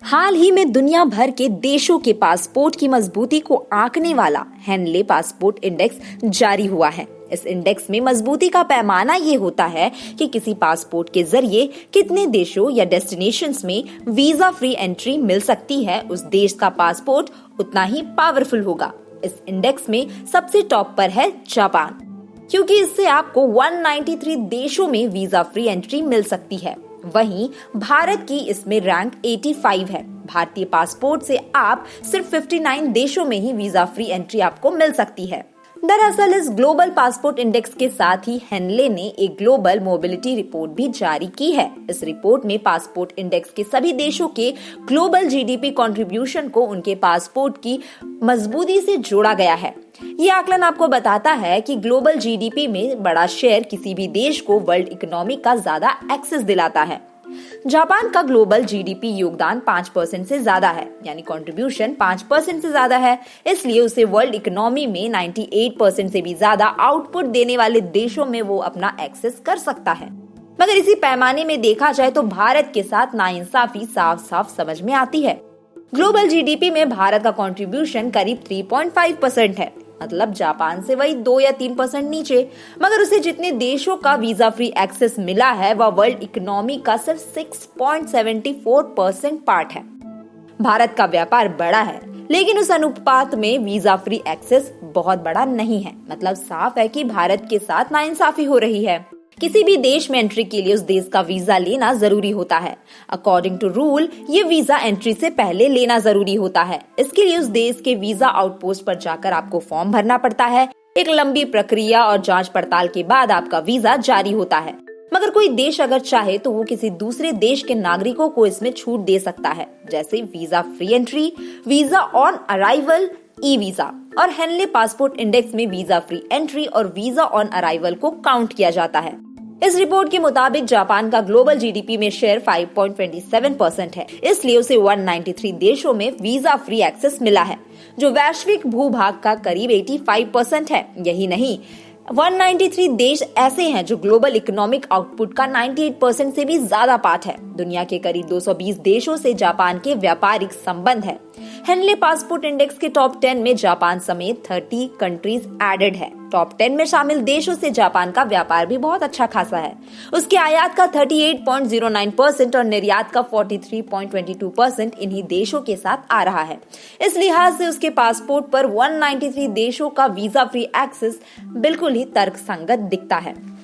हाल ही में दुनिया भर के देशों के पासपोर्ट की मजबूती को आंकने वाला हेनले पासपोर्ट इंडेक्स जारी हुआ है। इस इंडेक्स में मजबूती का पैमाना ये होता है कि किसी पासपोर्ट के जरिए कितने देशों या डेस्टिनेशंस में वीजा फ्री एंट्री मिल सकती है। उस देश का पासपोर्ट उतना ही पावरफुल होगा। इस इंडेक्स में सबसे टॉप पर है जापान, क्योंकि इससे आपको 193 देशों में वीजा फ्री एंट्री मिल सकती है। वहीं भारत की इसमें रैंक 85 है। भारतीय पासपोर्ट से आप सिर्फ 59 देशों में ही वीजा फ्री एंट्री आपको मिल सकती है। दरअसल इस ग्लोबल पासपोर्ट इंडेक्स के साथ ही हेनले ने एक ग्लोबल मोबिलिटी रिपोर्ट भी जारी की है। इस रिपोर्ट में पासपोर्ट इंडेक्स के सभी देशों के ग्लोबल जीडीपी कंट्रीब्यूशन को उनके पासपोर्ट की मजबूती से जोड़ा गया है। ये आकलन आपको बताता है कि ग्लोबल जीडीपी में बड़ा शेयर किसी भी देश को वर्ल्ड इकोनॉमी का ज्यादा एक्सेस दिलाता है। जापान का ग्लोबल जीडीपी योगदान 5% से ज्यादा है, यानी कंट्रीब्यूशन 5% से ज्यादा है। इसलिए उसे वर्ल्ड इकोनॉमी में 98% से भी ज्यादा आउटपुट देने वाले देशों में वो अपना एक्सेस कर सकता है। मगर इसी पैमाने में देखा जाए तो भारत के साथ नाइंसाफी साफ साफ समझ में आती है। ग्लोबल जीडीपी में भारत का कंट्रीब्यूशन करीब 3.5% है, मतलब जापान से वही 2 या 3% नीचे। मगर उसे जितने देशों का वीजा फ्री एक्सेस मिला है वह वर्ल्ड इकोनॉमी का सिर्फ 6.74% पार्ट है। भारत का व्यापार बड़ा है, लेकिन उस अनुपात में वीजा फ्री एक्सेस बहुत बड़ा नहीं है। मतलब साफ है कि भारत के साथ नाइंसाफी हो रही है। किसी भी देश में एंट्री के लिए उस देश का वीजा लेना जरूरी होता है। अकॉर्डिंग टू रूल ये वीजा एंट्री से पहले लेना जरूरी होता है। इसके लिए उस देश के वीजा आउटपोस्ट पर जाकर आपको फॉर्म भरना पड़ता है। एक लंबी प्रक्रिया और जांच पड़ताल के बाद आपका वीजा जारी होता है। मगर कोई देश अगर चाहे तो वो किसी दूसरे देश के नागरिकों को इसमें छूट दे सकता है, जैसे visa free entry, visa on arrival, e visa. और हेनले पासपोर्ट इंडेक्स में वीजा फ्री एंट्री और वीजा ऑन अराइवल को काउंट किया जाता है। इस रिपोर्ट के मुताबिक जापान का ग्लोबल जीडीपी में शेयर 5.27% है। इसलिए उसे 193 देशों में वीजा फ्री एक्सेस मिला है, जो वैश्विक भूभाग का करीब 85% है। यही नहीं, 193 देश ऐसे हैं जो ग्लोबल इकोनॉमिक आउटपुट का 98% से भी ज्यादा पार्ट है। दुनिया के करीब 220 देशों से जापान के व्यापारिक संबंध है। हेनले पासपोर्ट इंडेक्स के टॉप 10 में जापान समेत 30 कंट्रीज एडेड है। टॉप 10 में शामिल देशों से जापान का व्यापार भी बहुत अच्छा खासा है। उसके आयात का 38.09% और निर्यात का 43.22% इन्हीं देशों के साथ आ रहा है। इस लिहाज से उसके पासपोर्ट पर 193 देशों का वीजा फ्री एक्सेस बिल्कुल ही तर्कसंगत दिखता है।